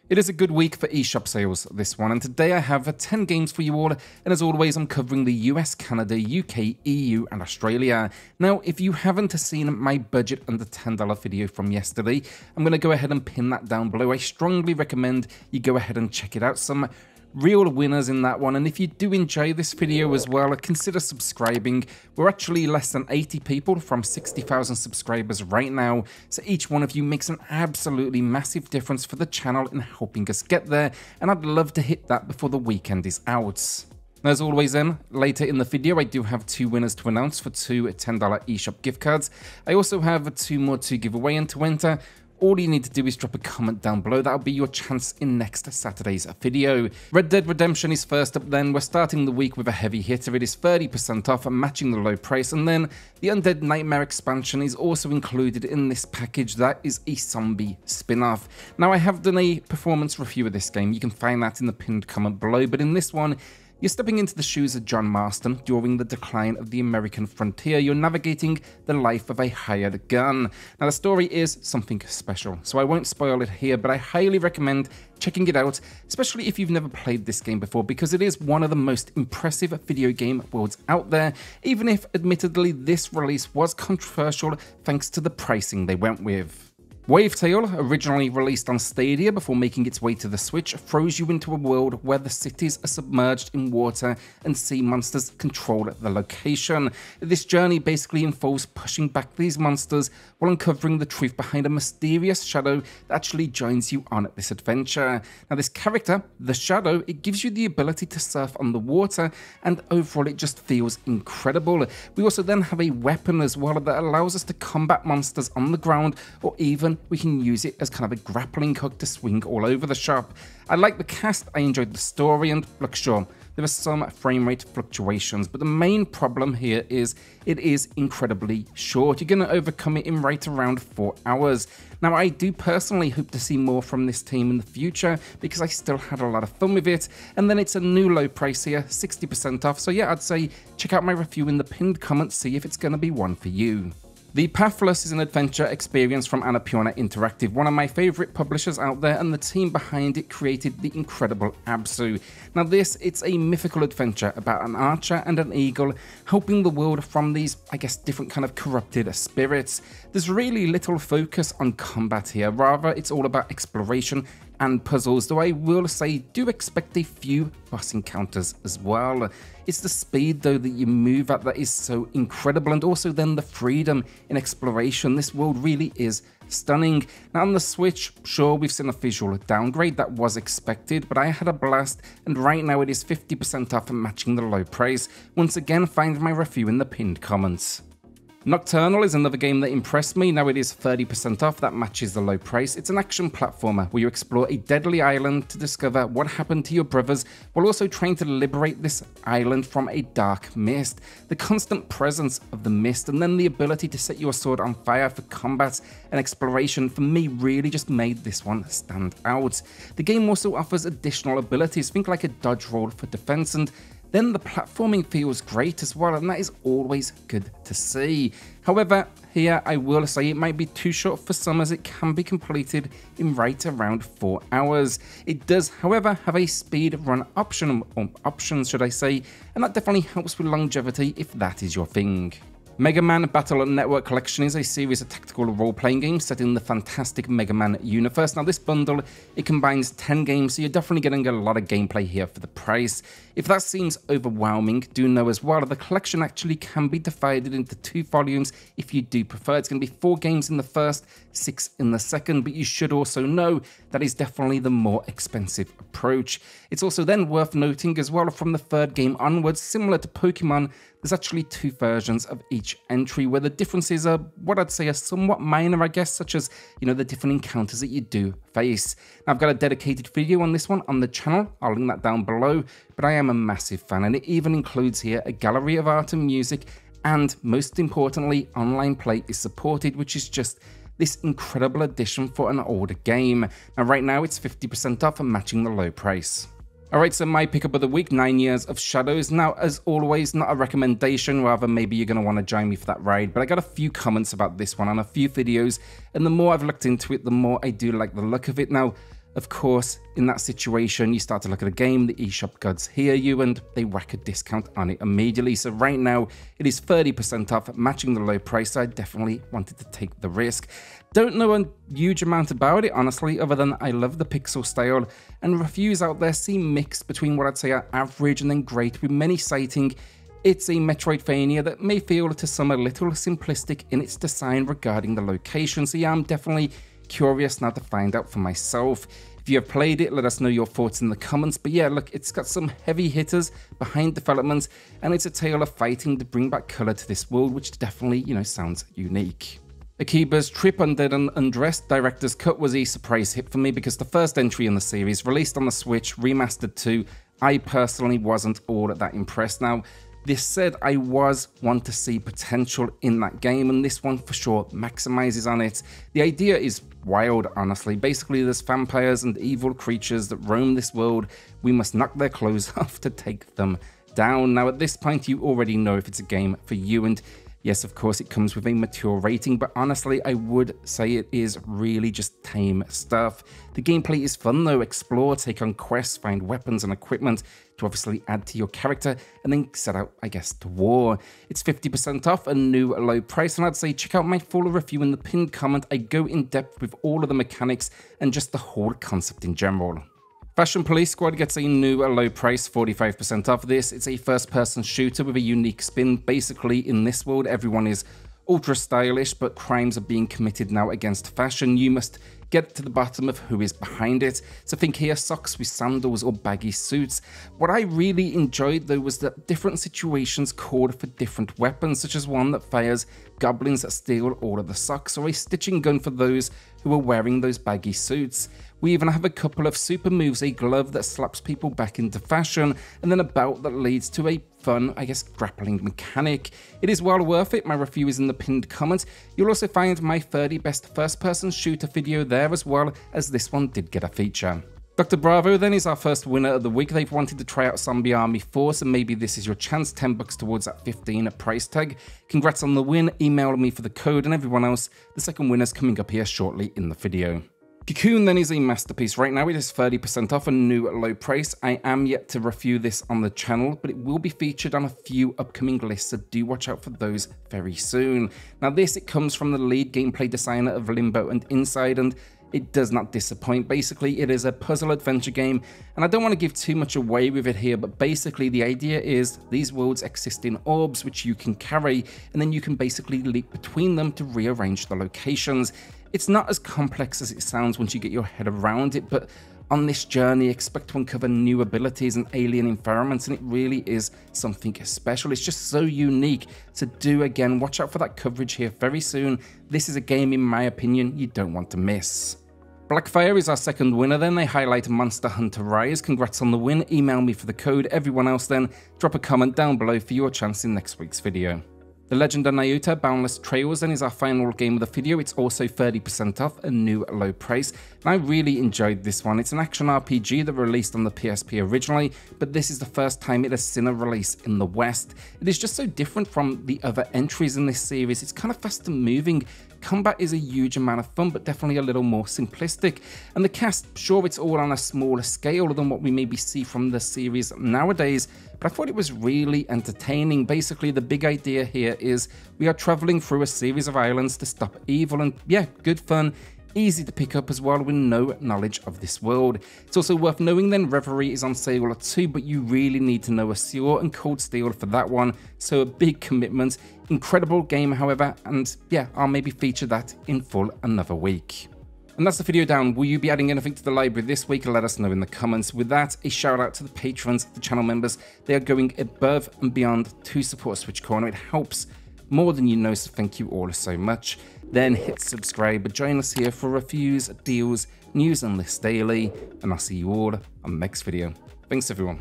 It is a good week for eShop sales, this one, and today I have 10 games for you all, and as always I'm covering the US, Canada, UK, EU and Australia. Now, if you haven't seen my budget under $10 video from yesterday, I'm going to go ahead and pin that down below. I strongly recommend you go ahead and check it out. Some real winners in that one, and if you do enjoy this video as well, consider subscribing. We're actually less than 80 people from 60,000 subscribers right now, so each one of you makes an absolutely massive difference for the channel in helping us get there, and I'd love to hit that before the weekend is out. As always then, later in the video I do have 2 winners to announce for 2 $10 eShop gift cards. I also have 2 more to give away, and to enter, all you need to do is drop a comment down below. That'll be your chance in next Saturday's video. Red Dead Redemption is first up then. We're starting the week with a heavy hitter. It is 30% off and matching the low price. And then the Undead Nightmare expansion is also included in this package. That is a zombie spin-off. Now, I have done a performance review of this game. You can find that in the pinned comment below. But in this one, you're stepping into the shoes of John Marston during the decline of the American frontier. You're navigating the life of a hired gun. Now, the story is something special, so I won't spoil it here, but I highly recommend checking it out, especially if you've never played this game before, because it is one of the most impressive video game worlds out there, even if, admittedly, this release was controversial thanks to the pricing they went with. Wavetale, originally released on Stadia before making its way to the Switch, throws you into a world where the cities are submerged in water and sea monsters control the location. This journey basically involves pushing back these monsters while uncovering the truth behind a mysterious shadow that actually joins you on this adventure. Now, this character, the Shadow, it gives you the ability to surf on the water, and overall it just feels incredible. We also then have a weapon as well that allows us to combat monsters on the ground, or even we can use it as kind of a grappling hook to swing all over the shop. I like the cast, I enjoyed the story, and look, sure, there are some frame rate fluctuations, but the main problem here is it is incredibly short. You're going to overcome it in right around 4 hours. Now, I do personally hope to see more from this team in the future because I still had a lot of fun with it, and then it's a new low price here, 60% off, so yeah, I'd say check out my review in the pinned comments, see if it's going to be one for you. The Pathless is an adventure experience from Annapurna Interactive, one of my favourite publishers out there, and the team behind it created the incredible Absu. Now this, it's a mythical adventure about an archer and an eagle helping the world from these, I guess, different kind of corrupted spirits. There's really little focus on combat here, rather it's all about exploration and puzzles, though I will say do expect a few boss encounters as well. It's the speed though that you move at that is so incredible, and also then the freedom in exploration. This world really is stunning. Now on the Switch, sure, we've seen a visual downgrade, that was expected, but I had a blast, and right now it is 50% off and matching the low price. Once again, find my review in the pinned comments. Nocturnal is another game that impressed me. Now it is 30% off, that matches the low price. It's an action platformer where you explore a deadly island to discover what happened to your brothers while also trying to liberate this island from a dark mist. The constant presence of the mist and then the ability to set your sword on fire for combat and exploration for me really just made this one stand out. The game also offers additional abilities, think like a dodge roll for defense, and then the platforming feels great as well, and that is always good to see. However, here I will say it might be too short for some, as it can be completed in right around 4 hours. It does, however, have a speed run option, or options should I say, and that definitely helps with longevity if that is your thing. Mega Man Battle Network Collection is a series of tactical role-playing games set in the fantastic Mega Man universe. Now this bundle, it combines 10 games, so you're definitely getting a lot of gameplay here for the price. If that seems overwhelming, do know as well the collection actually can be divided into 2 volumes if you do prefer. It's going to be 4 games in the first, 6 in the second, but you should also know that is definitely the more expensive approach. It's also then worth noting as well, from the 3rd game onwards, similar to Pokemon, there's actually 2 versions of each entry, where the differences are what I'd say are somewhat minor, I guess, such as, you know, the different encounters that you do face. Now, I've got a dedicated video on this one on the channel, I'll link that down below, but I am a massive fan, and it even includes here a gallery of art and music, and most importantly, online play is supported, which is just this incredible addition for an older game. Now, right now it's 50% off and matching the low price. Alright, so my pickup of the week, 9 Years of Shadows. Now, as always, not a recommendation, rather maybe you're going to want to join me for that ride, but I got a few comments about this one on a few videos, and the more I've looked into it, the more I do like the look of it. Now, Of course, in that situation, you start to look at a game, the eShop gods hear you, and they whack a discount on it immediately. So right now, it is 30% off, matching the low price, so I definitely wanted to take the risk. Don't know a huge amount about it, honestly, other than I love the pixel style, and reviews out there seem mixed between what I'd say are average and then great, with many citing it's a Metroidvania that may feel to some a little simplistic in its design regarding the location. So yeah, I'm definitely curious now to find out for myself. If you have played it, let us know your thoughts in the comments. But yeah, look, it's got some heavy hitters behind development, and it's a tale of fighting to bring back color to this world, which definitely, sounds unique. Akiba's Trip Undead and Undressed Director's Cut was a surprise hit for me because the first entry in the series, released on the Switch, remastered too, I personally wasn't all that impressed. Now, this said, I was one to see potential in that game, and this one for sure maximizes on it. The idea is wild, honestly. Basically, there's vampires and evil creatures that roam this world. We must knock their clothes off to take them down. Now, at this point, you already know if it's a game for you, and yes, of course, it comes with a mature rating, but honestly, I would say it is really just tame stuff. The gameplay is fun though. Explore, take on quests, find weapons and equipment to obviously add to your character, and then set out, I guess, to war. It's 50% off, a new low price, and I'd say check out my full review in the pinned comment. I go in depth with all of the mechanics and just the whole concept in general. Fashion Police Squad gets a new low price, 45% off this. It's a first-person shooter with a unique spin. Basically, in this world, everyone is ultra stylish, but crimes are being committed now against fashion. You must get to the bottom of who is behind it. So think here, socks with sandals or baggy suits. What I really enjoyed though was that different situations called for different weapons, such as one that fires goblins that steal all of the socks, or a stitching gun for those who are wearing those baggy suits. We even have a couple of super moves, a glove that slaps people back into fashion, and then a belt that leads to a fun, I guess, grappling mechanic. It is well worth it. My review is in the pinned comment. You'll also find my 30 best first-person shooter video there, as well as this one did get a feature. Dr. Bravo then is our first winner of the week. They've wanted to try out Zombie Army 4, so maybe this is your chance, $10 towards that 15 price tag. Congrats on the win, email me for the code, and everyone else, the second winner's coming up here shortly in the video. COCOON then is a masterpiece. Right now it is 30% off, a new low price. I am yet to review this on the channel, but it will be featured on a few upcoming lists, so do watch out for those very soon. Now this, it comes from the lead gameplay designer of Limbo and Inside, and it does not disappoint. Basically, it is a puzzle adventure game, and I don't want to give too much away with it here, but basically the idea is these worlds exist in orbs which you can carry, and then you can basically leap between them to rearrange the locations. It's not as complex as it sounds once you get your head around it, but on this journey, expect to uncover new abilities and alien environments, and it really is something special. It's just so unique to do. Again, watch out for that coverage here very soon. This is a game, in my opinion, you don't want to miss. Blackfire is our second winner then. They highlight Monster Hunter Rise. Congrats on the win. Email me for the code. Everyone else then, drop a comment down below for your chance in next week's video. The Legend of Nayuta Boundless Trails then is our final game of the video. It's also 30% off, a new low price. And I really enjoyed this one. It's an action RPG that released on the PSP originally, but this is the first time it has seen a release in the West. It is just so different from the other entries in this series. It's kind of faster moving. Combat is a huge amount of fun, but definitely a little more simplistic. And the cast, sure, it's all on a smaller scale than what we maybe see from the series nowadays, but I thought it was really entertaining. Basically, the big idea here is we are traveling through a series of islands to stop evil, and yeah, good fun. Easy to pick up as well with no knowledge of this world. It's also worth knowing then Reverie is on sale too, but you really need to know Azure and Cold Steel for that one, so a big commitment. Incredible game, however, and yeah, I'll maybe feature that in full another week. And that's the video down. Will you be adding anything to the library this week? Let us know in the comments. With that, a shout out to the patrons, the channel members. They are going above and beyond to support SwitchCorner. It helps more than you know, so thank you all so much. Then hit subscribe, join us here for reviews, deals, news and lists daily, and I'll see you all on the next video. Thanks everyone.